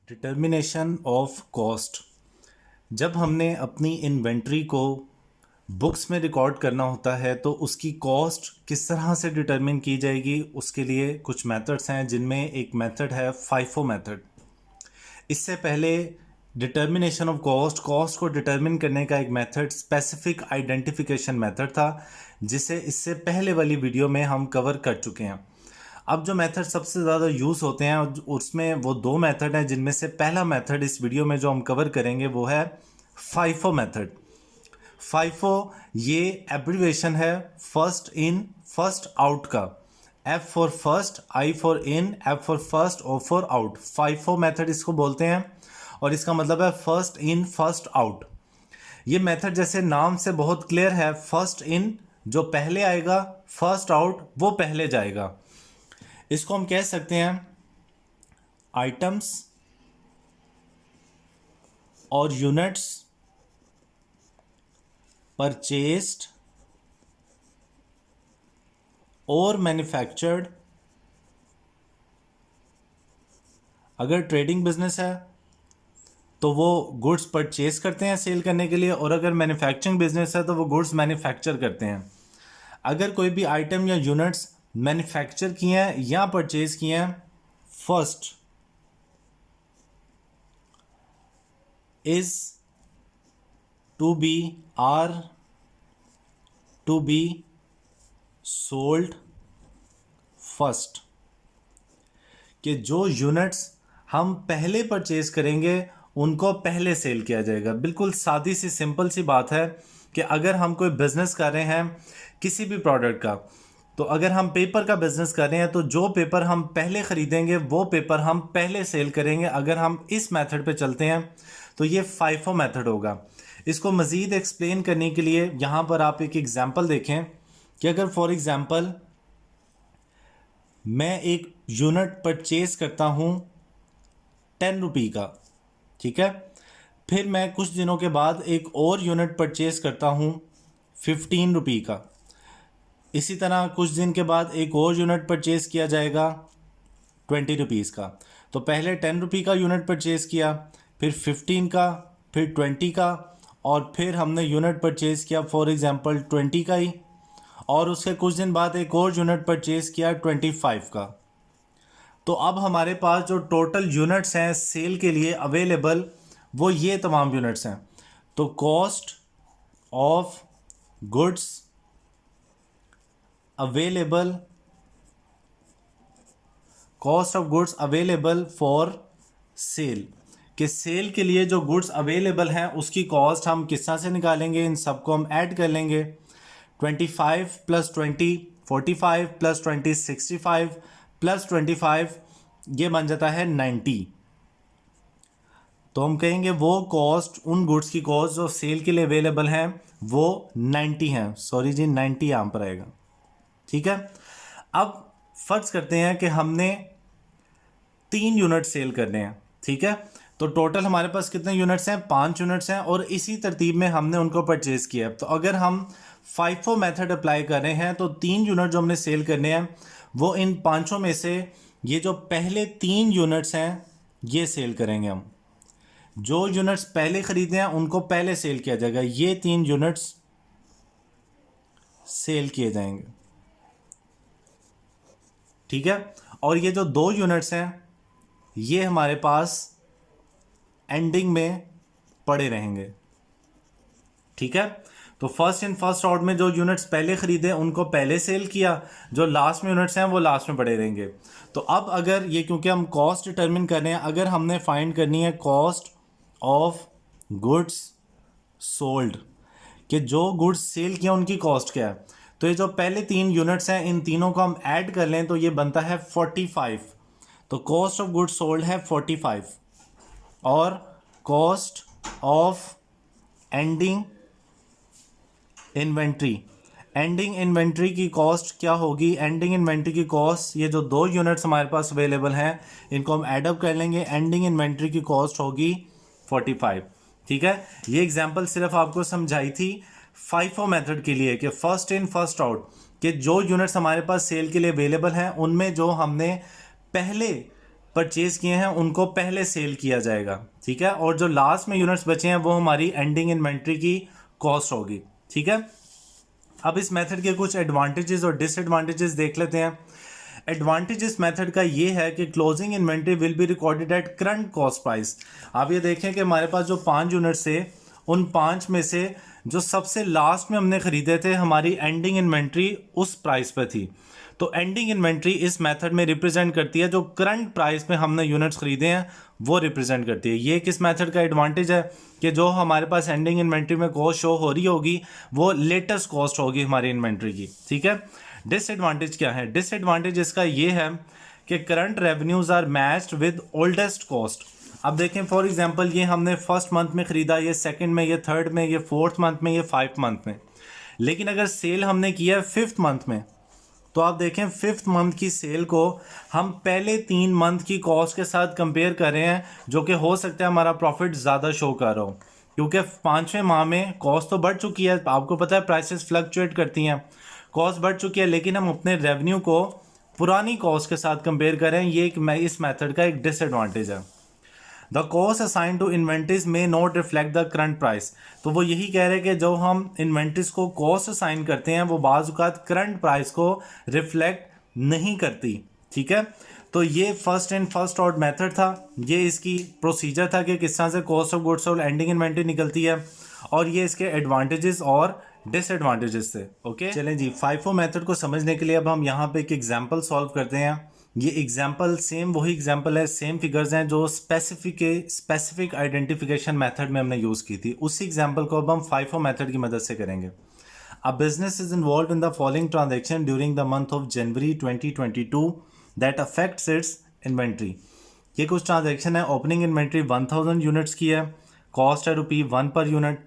Determination of cost. जब हमने अपनी इन्वेंट्री को बुक्स में रिकॉर्ड करना होता है तो उसकी कॉस्ट किस तरह से डिटरमिन की जाएगी, उसके लिए कुछ मेथड्स हैं, जिनमें एक मेथड है फाइफो मेथड। इससे पहले डिटर्मिनेशन ऑफ कॉस्ट कॉस्ट को डिटरमिन करने का एक मेथड स्पेसिफिक आइडेंटिफिकेशन मेथड था, जिसे इससे पहले वाली वीडियो में हम कवर कर चुके हैं। अब जो मेथड सबसे ज़्यादा यूज़ होते हैं उसमें वो दो मेथड हैं, जिनमें से पहला मेथड इस वीडियो में जो हम कवर करेंगे वो है फाइफो मेथड। फाइफो ये एब्रीवेशन है फर्स्ट इन फर्स्ट आउट का। F for first, I for in, F for first, O for out. FIFO method इसको बोलते हैं और इसका मतलब है फर्स्ट इन फर्स्ट आउट। ये मेथड जैसे नाम से बहुत क्लियर है, फर्स्ट इन जो पहले आएगा, फर्स्ट आउट वो पहले जाएगा। इसको हम कह सकते हैं आइटम्स और यूनिट्स परचेस्ड और मैन्युफैक्चर्ड। अगर ट्रेडिंग बिजनेस है तो वो गुड्स परचेज करते हैं सेल करने के लिए, और अगर मैन्युफैक्चरिंग बिजनेस है तो वो गुड्स मैन्युफैक्चर करते हैं। अगर कोई भी आइटम या यूनिट्स मैन्युफैक्चर किए हैं या परचेज किए हैं, first is to be are to be sold first. कि जो यूनिट्स हम पहले परचेज करेंगे उनको पहले सेल किया जाएगा। बिल्कुल सादी सी सिंपल सी बात है कि अगर हम कोई बिजनेस कर रहे हैं किसी भी प्रोडक्ट का, तो अगर हम पेपर का बिजनेस कर रहे हैं तो जो पेपर हम पहले खरीदेंगे वो पेपर हम पहले सेल करेंगे। अगर हम इस मेथड पे चलते हैं तो ये फाइफो मेथड होगा। इसको मज़ीद एक्सप्लेन करने के लिए यहाँ पर आप एक एग्जांपल देखें कि अगर फॉर एग्जांपल मैं एक यूनिट परचेज करता हूँ 10 रुपये का, ठीक है, फिर मैं कुछ दिनों के बाद एक और यूनिट परचेज करता हूँ 15 रुपये का। इसी तरह कुछ दिन के बाद एक और यूनिट परचेज किया जाएगा 20 रुपीज़ का। तो पहले 10 रुपये का यूनिट परचेज किया, फिर 15 का, फिर 20 का, और फिर हमने यूनिट परचेज किया फॉर एग्जांपल 20 का ही, और उसके कुछ दिन बाद एक और यूनिट परचेज किया 25 का। तो अब हमारे पास जो टोटल यूनिट्स हैं सेल के लिए अवेलेबल वो ये तमाम यूनिट्स हैं। तो cost of goods available, cost of goods available for sale, कि सेल के लिए जो गुड्स अवेलेबल हैं उसकी कॉस्ट हम किस तरह से निकालेंगे। इन सबको हम ऐड कर लेंगे। 25 + 20 45 + 20 65 + 25 ये बन जाता है 90। तो हम कहेंगे वो कॉस्ट, उन गुड्स की कॉस्ट जो सेल के लिए अवेलेबल हैं वो 90 हैं। सॉरी जी, 90 यहाँ पर आएगा, ठीक है। अब फर्ज करते हैं कि हमने 3 यूनिट सेल करने हैं, ठीक है। तो टोटल हमारे पास कितने यूनिट्स हैं? 5 यूनिट्स हैं, और इसी तरतीब में हमने उनको परचेज किया। तो अगर हम फाइफो मेथड अप्लाई कर रहे हैं तो 3 यूनिट जो हमने सेल करने हैं वो इन पांचों में से ये जो पहले 3 यूनिट्स हैं ये सेल करेंगे हम। जो यूनिट्स पहले खरीदे हैं उनको पहले सेल किया जाएगा। ये 3 यूनिट्स सेल किए जाएंगे, ठीक है। और ये जो 2 यूनिट्स हैं ये हमारे पास एंडिंग में पड़े रहेंगे, ठीक है। तो फर्स्ट इन फर्स्ट आउट में जो यूनिट्स पहले खरीदे उनको पहले सेल किया, जो लास्ट में यूनिट्स हैं वो लास्ट में पड़े रहेंगे। तो अब अगर ये, क्योंकि हम कॉस्ट डिटरमिन कर रहे हैं, अगर हमने फाइंड करनी है कॉस्ट ऑफ गुड्स सोल्ड, कि जो गुड्स सेल किया उनकी कॉस्ट क्या है, तो ये जो पहले 3 यूनिट्स हैं इन तीनों को हम ऐड कर लें तो ये बनता है 45। तो कॉस्ट ऑफ गुड्स सोल्ड है 45, और cost of ending inventory, ending inventory की कॉस्ट क्या होगी? एंडिंग इन्वेंट्री की कॉस्ट, ये जो 2 यूनिट्स हमारे पास अवेलेबल हैं इनको हम एडअप कर लेंगे, एंडिंग इन्वेंट्री की कॉस्ट होगी 45, ठीक है। ये एग्जांपल सिर्फ आपको समझाई थी फाइफो मेथड के लिए कि फर्स्ट इन फर्स्ट आउट, कि जो यूनिट्स हमारे पास सेल के लिए अवेलेबल हैं उनमें जो हमने पहले परचेज किए हैं उनको पहले सेल किया जाएगा, ठीक है। और जो लास्ट में यूनिट्स बचे हैं वो हमारी एंडिंग इन्वेंट्री की कॉस्ट होगी, ठीक है। अब इस मेथड के कुछ एडवांटेजेस और डिसएडवांटेजेस देख लेते हैं। एडवांटेज इस मेथड का ये है कि closing inventory will be recorded at current cost price. आप ये देखें कि हमारे पास जो 5 यूनिट्स थे, उन 5 में से जो सबसे लास्ट में हमने खरीदे थे, हमारी एंडिंग इन्वेंट्री उस प्राइस पे थी। तो एंडिंग इन्वेंट्री इस मेथड में रिप्रेजेंट करती है जो करंट प्राइस में हमने यूनिट्स खरीदे हैं वो रिप्रेजेंट करती है। ये किस मेथड का एडवांटेज है कि जो हमारे पास एंडिंग इन्वेंट्री में कॉस्ट शो हो रही होगी वो लेटेस्ट कॉस्ट होगी हमारी इन्वेंट्री की, ठीक है। डिसएडवांटेज क्या है? डिसएडवांटेज इसका ये है कि current revenues are matched with oldest cost. अब देखें फॉर एग्जांपल ये हमने फर्स्ट मंथ में खरीदा, ये सेकंड में, ये थर्ड में, ये फोर्थ मंथ में, ये 5th मंथ में। लेकिन अगर सेल हमने किया है 5th मंथ में, तो आप देखें 5th मंथ की सेल को हम पहले 3 मंथ की कॉस्ट के साथ कंपेयर कर रहे हैं, जो कि हो सकता है हमारा प्रॉफिट ज़्यादा शो कर रहा हो, क्योंकि 5वें माह में कॉस्ट तो बढ़ चुकी है। आपको पता है प्राइसेस फ्लक्चुएट करती हैं, कॉस्ट बढ़ चुकी है, लेकिन हम अपने रेवेन्यू को पुरानी कॉस्ट के साथ कंपेयर करें, ये इस मेथड का एक डिसएडवांटेज है। The cost assign to inventories may not reflect the current price. तो वो यही कह रहे हैं कि जो हम इन्वेंट्रीज को कॉस्ट असाइन करते हैं वो बाज़ औक़ात करंट प्राइस को रिफ्लेक्ट नहीं करती, ठीक है। तो ये first in first out method था, ये इसकी प्रोसीजर था कि किस तरह से कॉस्ट ऑफ गुड्स और एंडिंग इन्वेंट्री निकलती है, और ये इसके एडवांटेजेस और डिसएडवांटेजेस थे। ओके, चलें जी, FIFO मेथड को समझने के लिए अब हम यहाँ पे एक एग्जांपल सॉल्व करते हैं। ये एग्जांपल सेम वही एग्जांपल है, सेम फिगर्स हैं जो स्पेसिफिक आइडेंटिफिकेशन मेथड में हमने यूज़ की थी। उसी एग्जांपल को अब हम FIFO मेथड की मदद से करेंगे। A business is involve in the following transaction during the month of January 2022 that affects it's inventory. ये कुछ ट्रांजेक्शन है। ओपनिंग इन्वेंट्री 1000 यूनिट्स की है, कॉस्ट है ₹1 पर यूनिट।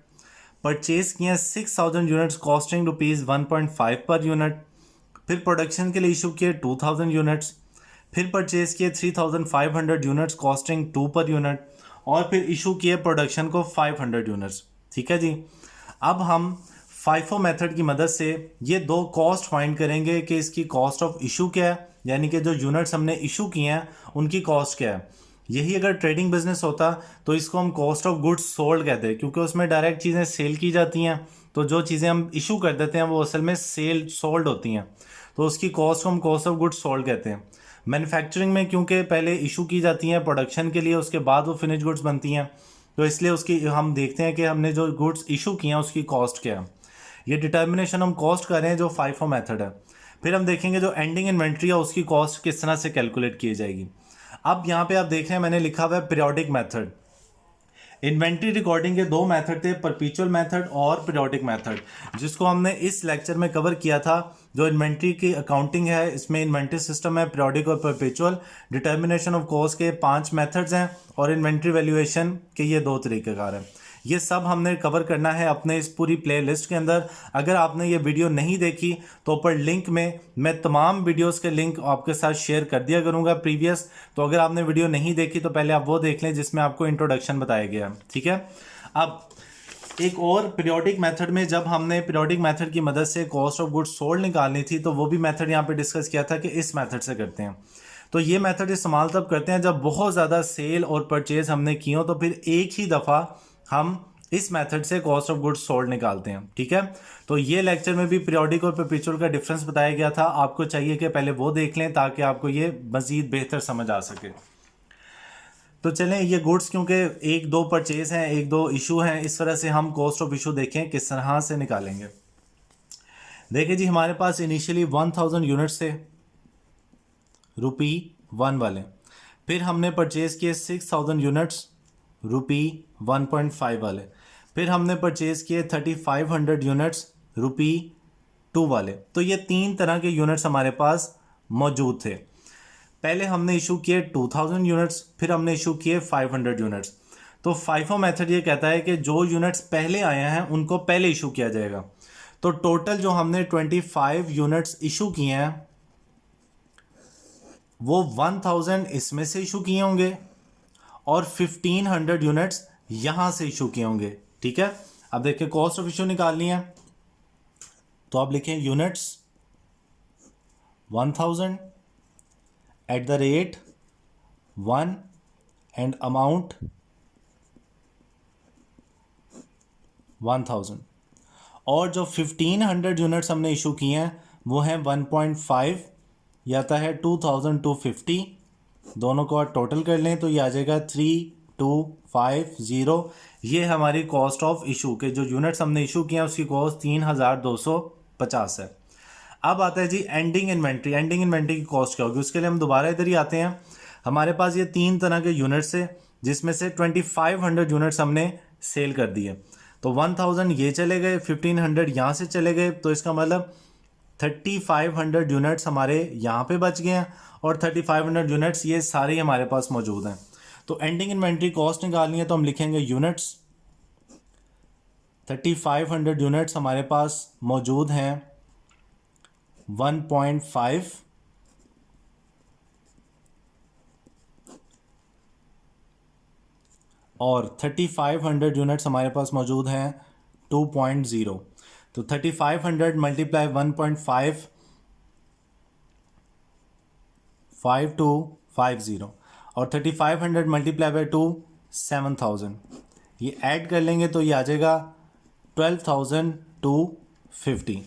परचेज किए हैं 6000 यूनिट्स कॉस्टिंग ₹1.5 पर यूनिट। फिर प्रोडक्शन के लिए इशू किए 2000 यूनिट्स। फिर परचेज किए 3500 यूनिट्स कॉस्टिंग 2 पर यूनिट, और फिर इशू किए प्रोडक्शन को 500 यूनिट्स, ठीक है जी। अब हम FIFO मेथड की मदद से ये दो कॉस्ट फाइंड करेंगे कि इसकी कॉस्ट ऑफ इशू क्या है, यानी कि जो यूनिट्स हमने इशू किए हैं उनकी कॉस्ट क्या है। यही अगर ट्रेडिंग बिजनेस होता तो इसको हम कॉस्ट ऑफ गुड्स सोल्ड कहते हैं, क्योंकि उसमें डायरेक्ट चीज़ें सेल की जाती हैं, तो जो चीज़ें हम इशू कर देते हैं वो असल में सोल्ड होती हैं, तो उसकी कॉस्ट को हम कॉस्ट ऑफ गुड्स सोल्ड कहते हैं। मैन्युफैक्चरिंग में क्योंकि पहले इशू की जाती हैं प्रोडक्शन के लिए, उसके बाद वो फिनिश गुड्स बनती हैं, तो इसलिए उसकी हम देखते हैं कि हमने जो गुड्स इशू किए हैं उसकी कॉस्ट क्या है। ये डिटर्मिनेशन हम कॉस्ट कर रहे हैं जो FIFO मेथड है। फिर हम देखेंगे जो एंडिंग इन्वेंट्री है उसकी कॉस्ट किस तरह से कैलकुलेट की जाएगी। अब यहाँ पे आप देख रहे हैं मैंने लिखा हुआ है पीरियोडिक मेथड। इन्वेंट्री रिकॉर्डिंग के दो मेथड थे, परपेचुअल मेथड और पीरियोडिक मेथड, जिसको हमने इस लेक्चर में कवर किया था। जो इन्वेंट्री की अकाउंटिंग है इसमें इन्वेंट्री सिस्टम है पीरियोडिक और परपेचुअल। डिटर्मिनेशन ऑफ कॉस्ट के 5 मेथड्स हैं और इन्वेंट्री वैल्यूएशन के ये 2 तरीक़ेकार हैं। ये सब हमने कवर करना है अपने इस पूरी प्लेलिस्ट के अंदर। अगर आपने ये वीडियो नहीं देखी तो ऊपर लिंक में मैं तमाम वीडियोस के लिंक आपके साथ शेयर कर दिया करूँगा प्रीवियस। तो अगर आपने वीडियो नहीं देखी तो पहले आप वो देख लें जिसमें आपको इंट्रोडक्शन बताया गया है, ठीक है। अब एक और पीरियोडिक मेथड में जब हमने पीरियोडिक मेथड की मदद से कॉस्ट ऑफ गुड्स सोल्ड निकालनी थी तो वो भी मेथड यहाँ पे डिस्कस किया था कि इस मेथड से करते हैं। तो ये मेथड इस्तेमाल तब करते हैं जब बहुत ज़्यादा सेल और परचेज हमने की हो, तो फिर एक ही दफ़ा हम इस मेथड से कॉस्ट ऑफ गुड्स सोल्ड निकालते हैं, ठीक है। तो ये लेक्चर में भी पीरियोडिक और परपेचुअल का डिफरेंस बताया गया था। आपको चाहिए कि पहले वो देख लें ताकि आपको ये मज़ीद बेहतर समझ आ सके। तो चलें, ये गुड्स क्योंकि 1-2 परचेज हैं, 1-2 इशू हैं, इस तरह से हम कॉस्ट ऑफ इशू देखें किस तरह से निकालेंगे। देखिए जी, हमारे पास इनिशियली 1000 यूनिट्स थे ₹1 वाले। फिर हमने परचेज किए 6000 यूनिट्स ₹1.5 वाले। फिर हमने परचेज किए 3500 यूनिट्स ₹2 वाले। तो ये 3 तरह के यूनिट्स हमारे पास मौजूद थे। पहले हमने इशू किए 2000 यूनिट्स, फिर हमने इशू किए 500 यूनिट्स। तो FIFO मेथड ये कहता है कि जो यूनिट्स पहले आए हैं उनको पहले इशू किया जाएगा। तो टोटल जो हमने 25 यूनिट्स इशू किए हैं वो 1000 इसमें से इशू किए होंगे और 1500 यूनिट्स यहाँ से इशू किए होंगे, ठीक है। अब देखिए कॉस्ट ऑफ इशू निकालनी है, तो आप लिखें units 1000 at the rate 1 and amount 1000। और जो 1500 यूनिट्स हमने इशू किए हैं वो हैं 1.5, ये आता है 2250। दोनों को टोटल कर लें तो ये आ जाएगा 3250। ये हमारी कॉस्ट ऑफ इशू के जो यूनिट्स हमने इशू किए हैं उसकी कॉस्ट 3250 है। अब आता है जी एंडिंग इन्वेंट्री। एंडिंग इन्वेंट्री की कॉस्ट क्या होगी, उसके लिए हम दोबारा इधर ही आते हैं। हमारे पास ये 3 तरह के यूनिट्स है जिसमें से 2500 यूनिट्स हमने सेल कर दिए। तो 1000 ये चले गए, 1500 यहाँ से चले गए, तो इसका मतलब 3500 यूनिट्स हमारे यहाँ पे बच गए हैं और 3500 यूनिट्स ये सारे हमारे पास मौजूद हैं। तो एंडिंग इन्वेंट्री कॉस्ट निकालनी है तो हम लिखेंगे यूनिट्स। 3500 यूनिट्स हमारे पास मौजूद हैं 1.5 और 3500 यूनिट्स हमारे पास मौजूद हैं 2.0। तो 3500 मल्टीप्लाई 1.5 5250 और 3500 मल्टीप्लाई बाई 2 7000। ये ऐड कर लेंगे तो ये आ जाएगा 12,250।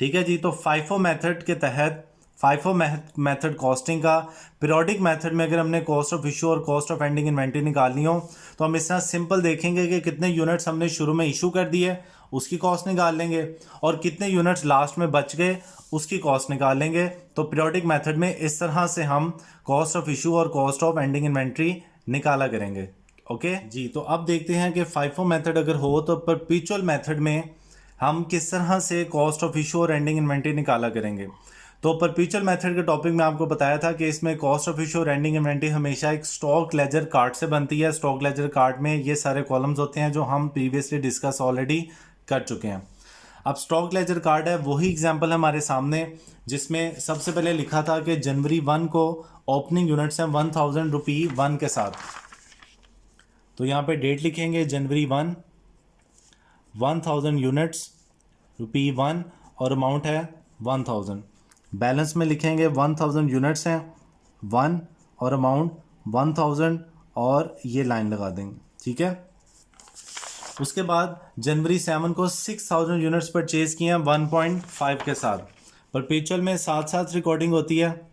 ठीक है जी। तो फाइफो मेथड के तहत फाइफो मेथड कॉस्टिंग का पीरियोडिक मेथड में अगर हमने कॉस्ट ऑफ इशू और कॉस्ट ऑफ एंडिंग इन्वेंट्री निकालनी हो तो हम इस तरह सिंपल देखेंगे कि कितने यूनिट्स हमने शुरू में इशू कर दिए उसकी कॉस्ट निकाल लेंगे और कितने यूनिट्स लास्ट में बच गए उसकी कॉस्ट निकाल लेंगे। तो पीरियोडिक मेथड में इस तरह से हम कॉस्ट ऑफ इशू और कॉस्ट ऑफ एंडिंग इन्वेंट्री निकाला करेंगे। ओके जी। तो अब देखते हैं कि फाइफो मेथड अगर हो तो परपेचुअल मेथड में हम किस तरह से कॉस्ट ऑफ इशू और एंडिंग इन्वेंट्री निकाला करेंगे। तो परपेचुअल मेथड के टॉपिक में आपको बताया था कि इसमें कॉस्ट ऑफ इशू और एंडिंग इन्वेंट्री हमेशा एक स्टॉक लेजर कार्ड से बनती है। स्टॉक लेजर कार्ड में ये सारे कॉलम्स होते हैं जो हम प्रीवियसली डिस्कस ऑलरेडी कर चुके हैं। अब स्टॉक लेजर कार्ड है वही एग्जांपल हमारे सामने जिसमें सबसे पहले लिखा था कि जनवरी 1 को ओपनिंग यूनिट्स हैं 1000 रुपी 1 के साथ। तो यहाँ पे डेट लिखेंगे जनवरी 1, 1000 यूनिट्स रुपी 1 और अमाउंट है 1000। बैलेंस में लिखेंगे 1000 यूनिट्स हैं 1 और अमाउंट 1000 और ये लाइन लगा देंगे। ठीक है। उसके बाद जनवरी 7 को 6000 यूनिट्स परचेज किए हैं 1.5 के साथ। परपेचुअल में साथ साथ रिकॉर्डिंग होती है।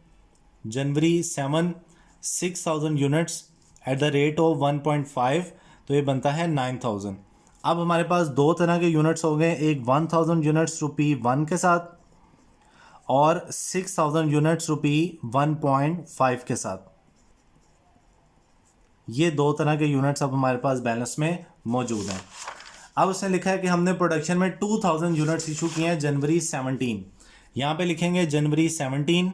जनवरी 7 6000 units at the rate of 1.5 तो ये बनता है 9000। अब हमारे पास दो तरह के यूनिट्स हो गए, एक 1000 यूनिट्स रुपी 1 के साथ और 6000 यूनिट्स रुपी 1.5 के साथ। ये दो तरह के यूनिट्स अब हमारे पास बैलेंस में मौजूद हैं। अब उसने लिखा है कि हमने प्रोडक्शन में 2000 यूनिट्स इशू किए हैं जनवरी 17। यहाँ पे लिखेंगे जनवरी 17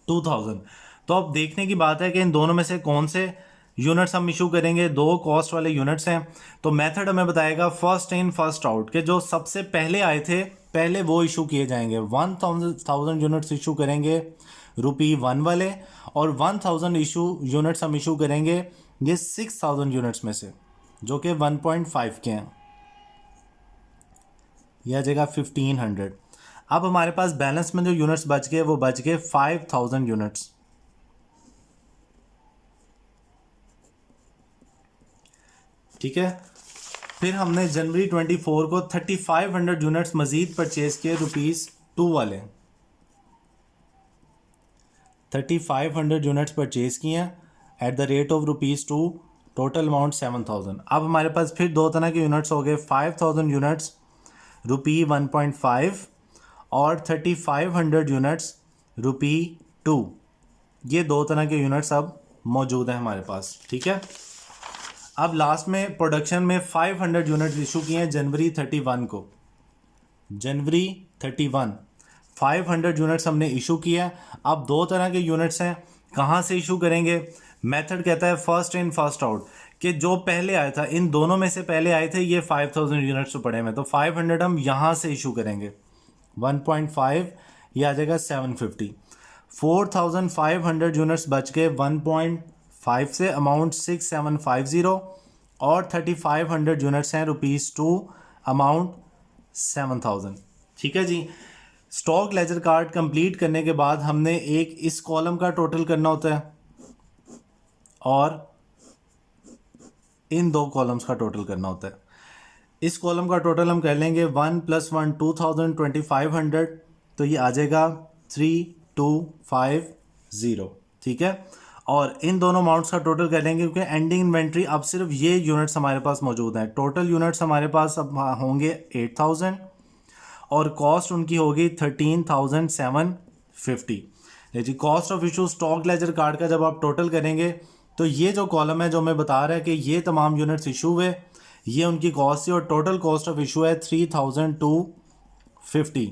2000। तो अब देखने की बात है कि इन दोनों में से कौन से यूनिट्स हम इशू करेंगे। दो कॉस्ट वाले यूनिट्स हैं तो मेथड हमें बताएगा फर्स्ट इन फर्स्ट आउट के जो सबसे पहले आए थे पहले वो इशू किए जाएंगे। 1000 यूनिट्स इशू करेंगे रुपी 1 वाले और 1000 यूनिट्स हम इशू करेंगे ये 6000 यूनिट्स में से जो कि 1.5 के हैं। यह आ जाएगा 1500। अब हमारे पास बैलेंस में जो यूनिट्स बच गए वो बच गए 5000 यूनिट्स। ठीक है। फिर हमने जनवरी 24 को 3500 यूनिट्स मजीद परचेज किए रुपीस 2 वाले। 3500 यूनिट्स परचेज किए हैं at the rate of rupees 2, total amount 7000। अब हमारे पास फिर दो तरह के यूनिट्स हो गए 5000 यूनिट्स रुपी 1.5 और 3500 यूनिट्स रुपी 2। ये दो तरह के यूनिट्स अब मौजूद हैं हमारे पास। ठीक है। अब लास्ट में प्रोडक्शन में 500 यूनिट्स इशू किए हैं जनवरी 31 को। जनवरी 31 500 यूनिट्स हमने इशू किया है। अब दो तरह के यूनिट्स हैं, कहाँ से इशू करेंगे। मेथड कहता है फर्स्ट इन फर्स्ट आउट कि जो पहले आया था इन दोनों में से पहले आए थे ये 5000 यूनिट्स तो पड़े हुए, तो 500 हम यहाँ से इशू करेंगे। 1.5 ये आ जाएगा 750। 4500 यूनिट्स बच गए 1.5 से, अमाउंट 6750 और 3500 यूनिट्स हैं रुपीस 2, अमाउंट 7000। ठीक है जी। स्टॉक लेजर कार्ड कंप्लीट करने के बाद हमने एक इस कॉलम का टोटल करना होता है और इन दो कॉलम्स का टोटल करना होता है। इस कॉलम का टोटल हम कर लेंगे 1 + 1 2000 2500, तो ये आ जाएगा 3250, ठीक है। और इन दोनों अमाउंट्स का टोटल कर लेंगे क्योंकि एंडिंग इन्वेंट्री अब सिर्फ ये यूनिट्स हमारे पास मौजूद हैं। टोटल यूनिट्स हमारे पास अब होंगे 8000 और कॉस्ट उनकी होगी 13750। जी cost of issue stock ledger card का जब आप टोटल करेंगे तो ये जो कॉलम है जो मैं बता रहा है कि ये तमाम यूनिट्स इशू हुए, ये उनकी कॉस्ट थी और टोटल कॉस्ट ऑफ इशू है 3250।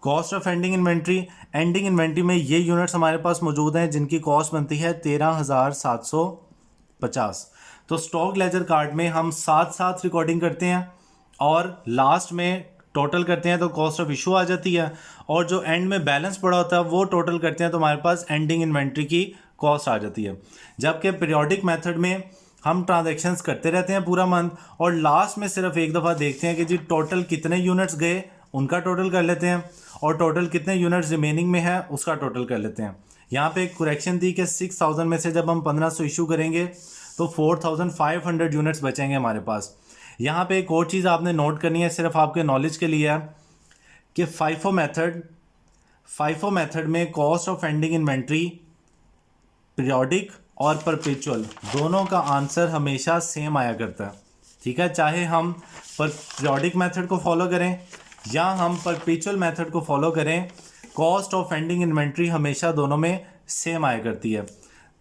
कॉस्ट ऑफ एंडिंग इन्वेंट्री में ये यूनिट्स हमारे पास मौजूद हैं जिनकी कॉस्ट बनती है 13750। तो स्टॉक लेजर कार्ड में हम साथ साथ रिकॉर्डिंग करते हैं और लास्ट में टोटल करते हैं तो कॉस्ट ऑफ इशू आ जाती है, और जो एंड में बैलेंस पड़ा होता है वो टोटल करते हैं तो हमारे पास एंडिंग इन्वेंट्री की कॉस्ट आ जाती है। जबकि पीरियोडिक मेथड में हम ट्रांजैक्शंस करते रहते हैं पूरा मंथ और लास्ट में सिर्फ एक दफ़ा देखते हैं कि जी टोटल कितने यूनिट्स गए उनका टोटल कर लेते हैं और टोटल कितने यूनिट्स रिमेनिंग में है उसका टोटल कर लेते हैं। यहाँ पे एक करेक्शन थी कि 6000 में से जब हम 1500 इशू करेंगे तो 4500 यूनिट्स बचेंगे हमारे पास। यहाँ पे एक और चीज़ आपने नोट करनी है सिर्फ आपके नॉलेज के लिए है कि फाइफो मेथड में cost of ending inventory periodic और परपेचुअल दोनों का आंसर हमेशा सेम आया करता है, ठीक है। चाहे हम पीरियोडिक मेथड को फॉलो करें या हम परपेचुअल मेथड को फॉलो करें, कॉस्ट ऑफ एंडिंग इन्वेंट्री हमेशा दोनों में सेम आया करती है।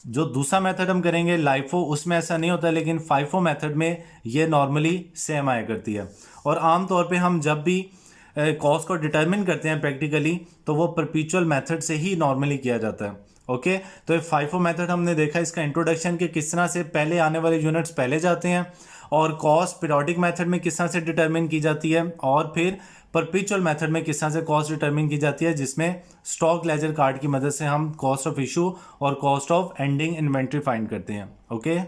जो दूसरा मेथड हम करेंगे लाइफो उसमें ऐसा नहीं होता, लेकिन फाइफो मेथड में ये नॉर्मली सेम आया करती है। और आम तौर पे हम जब भी कॉस्ट को डिटरमिन करते हैं प्रैक्टिकली तो वो परपेचुअल मेथड से ही नॉर्मली किया जाता है। ओके तो ये फाइफो मेथड हमने देखा इसका इंट्रोडक्शन कि किस तरह से पहले आने वाले यूनिट्स पहले जाते हैं और कॉस्ट पीरियोडिक मेथड में किस तरह से डिटरमिन की जाती है और फिर परपेचुअल मेथड में किस तरह से कॉस्ट डिटरमिन की जाती है, जिसमें स्टॉक लेजर कार्ड की मदद से हम कॉस्ट ऑफ इशू और cost of ending inventory find करते हैं। ओके